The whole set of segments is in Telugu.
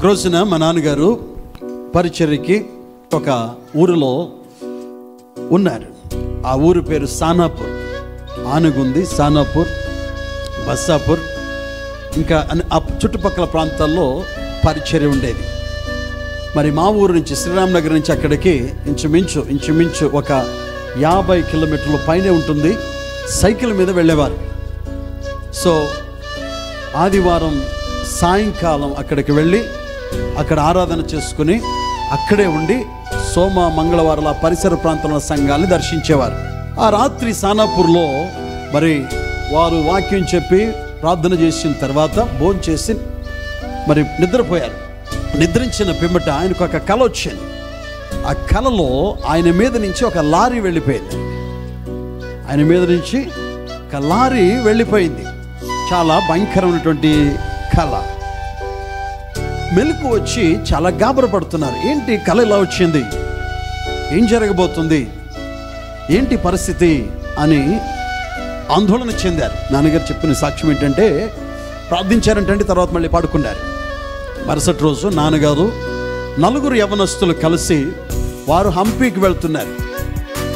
రోజున మా నాన్నగారు పరిచర్యకి ఒక ఊరిలో ఉన్నారు. ఆ ఊరి పేరు సానాపూర్. ఆనుగుంది, సానాపూర్, బస్సాపూర్, ఇంకా ఆ చుట్టుపక్కల ప్రాంతాల్లో పరిచర్య ఉండేది. మరి మా ఊరు నుంచి, శ్రీరామ్ నగర్ నుంచి అక్కడికి ఇంచుమించు ఒక 50 కిలోమీటర్ల పైనే ఉంటుంది. సైకిల్ మీద వెళ్ళేవారు. సో ఆదివారం సాయంకాలం అక్కడికి వెళ్ళి అక్కడ ఆరాధన చేసుకుని అక్కడే ఉండి సోమ మంగళవారాల పరిసర ప్రాంతంలో సంఘాన్ని దర్శించేవారు. ఆ రాత్రి సానాపూర్లో మరి వారు వాక్యం చెప్పి ప్రార్థన చేసిన తర్వాత భోంచేసి మరి నిద్రపోయారు. నిద్రించిన పిమ్మట ఆయనకు ఒక కల వచ్చింది. ఆ కలలో ఆయన మీద నుంచి ఒక లారీ వెళ్ళిపోయింది. ఆయన మీద నుంచి ఒక లారీ వెళ్ళిపోయింది. చాలా భయంకరమైనటువంటి కళ. మెలకు వచ్చి చాలా గాబరపడుతున్నారు. ఏంటి కళ ఇలా వచ్చింది, ఏం జరగబోతుంది, ఏంటి పరిస్థితి అని ఆందోళన చెందారు. నాన్నగారు చెప్పిన సాక్ష్యం ఏంటంటే, ప్రార్థించారంటే తర్వాత మళ్ళీ పడుకున్నారు. మరుసటి రోజు నాన్నగారు 4 యవ్వనస్తులు కలిసి వారు హంపీకి వెళ్తున్నారు.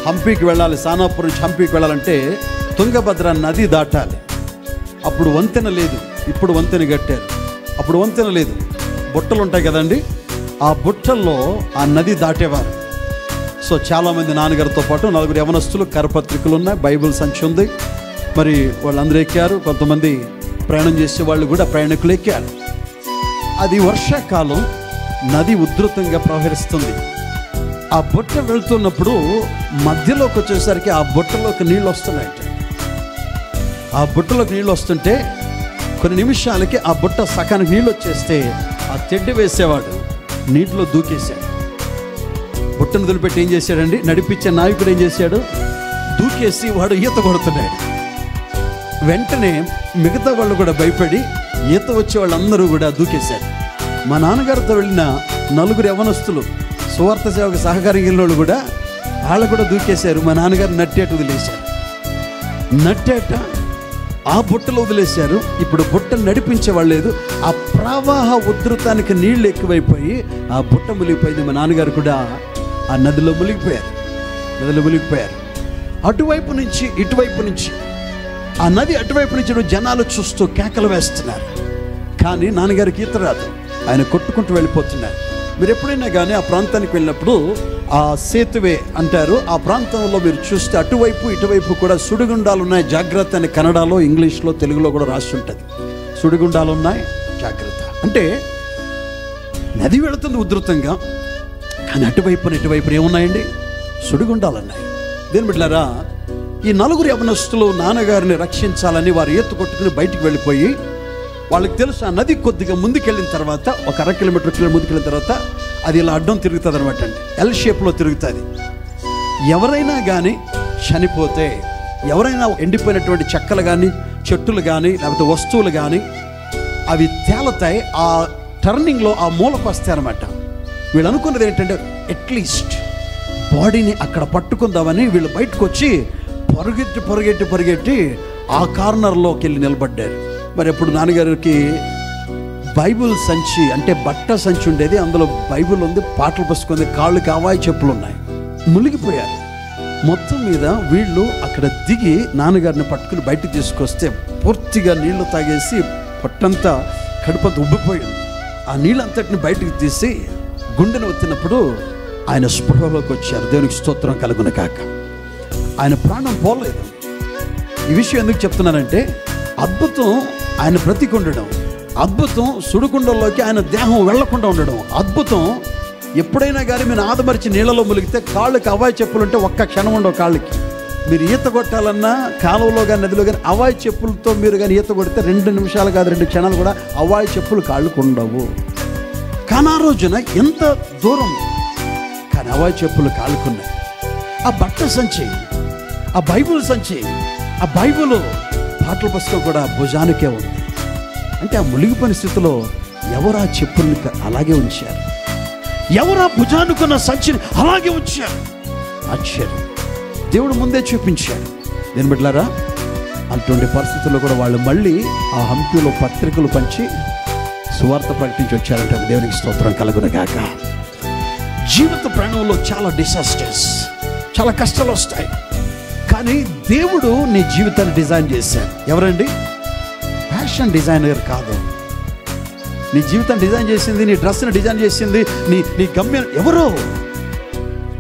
హంపీకి వెళ్ళాలి. సానాపూర్ నుంచి హంపీకి వెళ్ళాలంటే తుంగభద్ర నది దాటాలి. అప్పుడు వంతెన లేదు, ఇప్పుడు వంతెన కట్టారు. అప్పుడు వంతెన లేదు, బుట్టలు ఉంటాయి కదండి, ఆ బుట్టల్లో ఆ నది దాటేవారు. సో చాలామంది నాన్నగారితో పాటు 4 యవనస్తులు, కరపత్రికలు ఉన్నాయి, బైబిల్ సంచి ఉంది. మరి వాళ్ళందరూ ఎక్కారు. కొంతమంది ప్రయాణం చేసే వాళ్ళు కూడా ప్రయాణికులు ఎక్కారు. అది వర్షాకాలం, నది ఉధృతంగా ప్రవహిస్తుంది. ఆ బుట్ట వెళ్తున్నప్పుడు మధ్యలోకి వచ్చేసరికి ఆ బుట్టలోకి నీళ్ళు వస్తున్నాయి. ఆ బుట్టలోకి నీళ్ళు వస్తుంటే కొన్ని నిమిషాలకి ఆ బుట్ట సకానికి నీళ్ళు వచ్చేస్తే ఆ తెడ్డి వేసేవాడు నీటిలో దూకేశాడు. బుట్టను వదిలిపెట్టి ఏం చేశాడండి, నడిపించే నాయకుడు ఏం చేశాడు, దూకేసి వాడు ఈత కొడుతున్నాడు. వెంటనే మిగతా వాళ్ళు కూడా భయపడి ఈత వచ్చే వాళ్ళందరూ కూడా దూకేశారు. మా నాన్నగారితో వెళ్ళిన 4 యవనస్తులు, సువార్త సేవకు సహకారం వాళ్ళు కూడా వాళ్ళు కూడా దూకేశారు. మా నాన్నగారు నట్టేట వదిలేశారు. నట్టేట ఆ బుట్టలో వదిలేశారు. ఇప్పుడు బుట్టను నడిపించే వాళ్ళు లేదు. ఆ ప్రవాహ ఉధృతానికి నీళ్లు ఎక్కువైపోయి ఆ బుట్ట మునిగిపోయింది. మా నాన్నగారు కూడా ఆ నదిలో మునిగిపోయారు. అటువైపు నుంచి ఇటువైపు నుంచి, ఆ నది అటువైపు నుంచి జనాలు చూస్తూ కేకలు వేస్తున్నారు. కానీ నాన్నగారికి ఈత రాదు. ఆయన కొట్టుకుంటూ వెళ్ళిపోతున్నారు. మీరు ఎప్పుడైనా కానీ ఆ ప్రాంతానికి వెళ్ళినప్పుడు ఆ సేతువే అంటారు, ఆ ప్రాంతంలో మీరు చూస్తే అటువైపు ఇటువైపు కూడా సుడిగుండాలు ఉన్నాయి, జాగ్రత్త అని కన్నడలో, ఇంగ్లీష్లో, తెలుగులో కూడా రాసి ఉంటుంది. సుడిగుండాలు ఉన్నాయి, జాగ్రత్త. అంటే నది వెళుతుంది ఉధృతంగా, కానీ ఇటువైపు ఏమున్నాయండి, సుడిగుండాలు ఉన్నాయి. దేని బిడ్డలారా, ఈ 4 యవనస్తులు నాన్నగారిని రక్షించాలని వారు ఈత కొట్టుకుని బయటికి వెళ్ళిపోయి, వాళ్ళకి తెలుసు ఆ నది కొద్దిగా ముందుకెళ్ళిన తర్వాత, ఒక 1/2 కిలోమీటర్ ముందుకెళ్ళిన తర్వాత అది ఇలా అడ్డం తిరుగుతుంది అనమాట అండి, ఎల్ షేప్లో తిరుగుతుంది. ఎవరైనా కానీ చనిపోతే, ఎవరైనా ఎండిపోయినటువంటి చెక్కలు కానీ, చెట్టులు కానీ, లేకపోతే వస్తువులు కానీ అవి తేలతాయి. ఆ టర్నింగ్లో ఆ మూలకు వస్తాయి అనమాట. వీళ్ళు అనుకున్నది ఏంటంటే, అట్లీస్ట్ బాడీని అక్కడ పట్టుకుందామని వీళ్ళు బయటకు వచ్చి పరిగెట్టి ఆ కార్నర్లోకి వెళ్ళి నిలబడ్డారు. మరి ఎప్పుడు నాన్నగారికి బైబిల్ సంచి అంటే బట్ట సంచి ఉండేది, అందులో బైబిల్ ఉంది, పాటలు పుస్తకం, కాళ్ళకి అవాయి చెప్పులు ఉన్నాయి. మునిగిపోయారు. మొత్తం మీద వీళ్ళు అక్కడ దిగి నాన్నగారిని పట్టుకుని బయటకు తీసుకొస్తే పూర్తిగా నీళ్లు తాగేసి పొట్టంతా, కడుపంతా ఉబ్బిపోయింది. ఆ నీళ్ళంతటిని బయటకు తీసి గుండెను ఒత్తినప్పుడు ఆయన స్పృహలోకి వచ్చారు. దేవునికి స్తోత్రం కలుగును కాక. ఆయన ప్రాణం పోలేదు. ఈ విషయం ఎందుకు చెప్తున్నానంటే, అద్భుతం ఆయన బ్రతికి ఉండడం, అద్భుతం సుడిగుండంలోకి ఆయన దేహం వెళ్లకుండా ఉండడం, అద్భుతం ఎప్పుడైనా కానీ మీరు ఆదమరిచి నీళ్ళలో ములిగితే కాళ్ళకి అవాయి చెప్పులుంటే ఒక్క క్షణం ఉండవు కాళ్ళకి. మీరు ఈత కొట్టాలన్నా కాలువలో కానీ నదిలో కానీ అవాయి చెప్పులతో మీరు కానీ ఈత కొడితే 2 నిమిషాలు కాదు 2 క్షణాలు కూడా అవాయి చెప్పులు కాళ్ళకు ఉండవు. కానీ ఆ రోజున ఎంత దూరం, కానీ అవాయి చెప్పులు కాళ్ళకున్నాయి. ఆ బట్ట సంచి, ఆ బైబిల్ సంచి, ఆ బైబిల్ పాటల పుస్తకం కూడా భుజానికే ఉంది. అంటే ఆ మునిగిపోయిన స్థితిలో ఎవరు ఆ చెప్పుల్ని అలాగే ఉంచారు, ఎవరు ఆ భుజానుకున్న సంచిని అలాగే ఉంచారు. ఆశ్చర్యం. దేవుడు ముందే చూపించాడు. నేను బిడ్డలారా, అటువంటి పరిస్థితుల్లో కూడా వాళ్ళు మళ్ళీ ఆ హంపీలో పత్రికలు పంచి సువార్త ప్రకటించి వచ్చారంటే దేవునికి స్తోత్రం కలుగునగాక. జీవిత ప్రయాణంలో చాలా డిసాస్టర్స్, చాలా కష్టాలు వస్తాయి. కానీ దేవుడు నీ జీవితాన్ని డిజైన్ చేశాడు. ఎవరండి? ఫ్యాషన్ డిజైనర్ కాదు. నీ జీవితాన్ని డిజైన్ చేసింది, నీ డ్రెస్ని డిజైన్ చేసింది, నీ గమ్యం ఎవరు?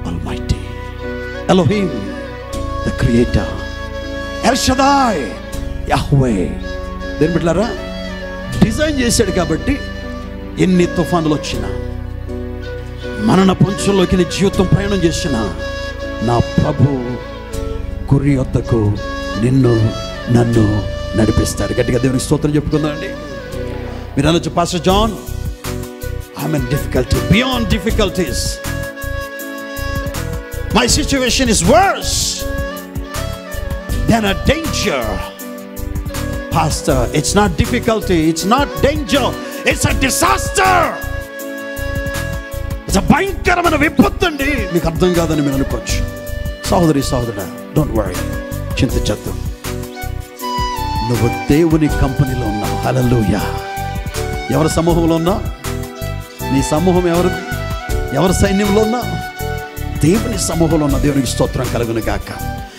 Almighty Elohim, the creator, El Shaddai, Yahweh. దేని బిడ్డలారా, డిజైన్ చేశాడు కాబట్టి ఎన్ని తుఫానులు వచ్చినా, మరణ పొంచుల్లోకి నీ జీవితం ప్రయాణం చేసిన నా ప్రభు గురి వద్దకు నిన్ను నన్ను నడిపిస్తాడు. గట్టిగా దేవునికి స్తోత్రం చెప్పుకుందామండి. మీరు అనొచ్చు, pastor John, I'm in difficulty, beyond difficulties, my situation is worse than a danger. Pastor, it's not difficulty, it's not danger, it's a disaster. It's a భయంకరమైన విపత్తు అండి. మీకు అర్థం కాదని మీరు అనుకోవచ్చు. సహోదరి సహోదరుడా, డోంట్ వరీ, చింతించద్దు. నువ్వు దేవుని కంపెనీలో ఉన్నావు. హల్లెలూయా. ఎవరి సమూహంలో ఉన్నావు? నీ సమూహం ఎవరిది? ఎవరి సైన్యంలో ఉన్నావు? దేవుని సమూహంలో ఉన్న. దేవునికి స్తోత్రం కలుగును గాక.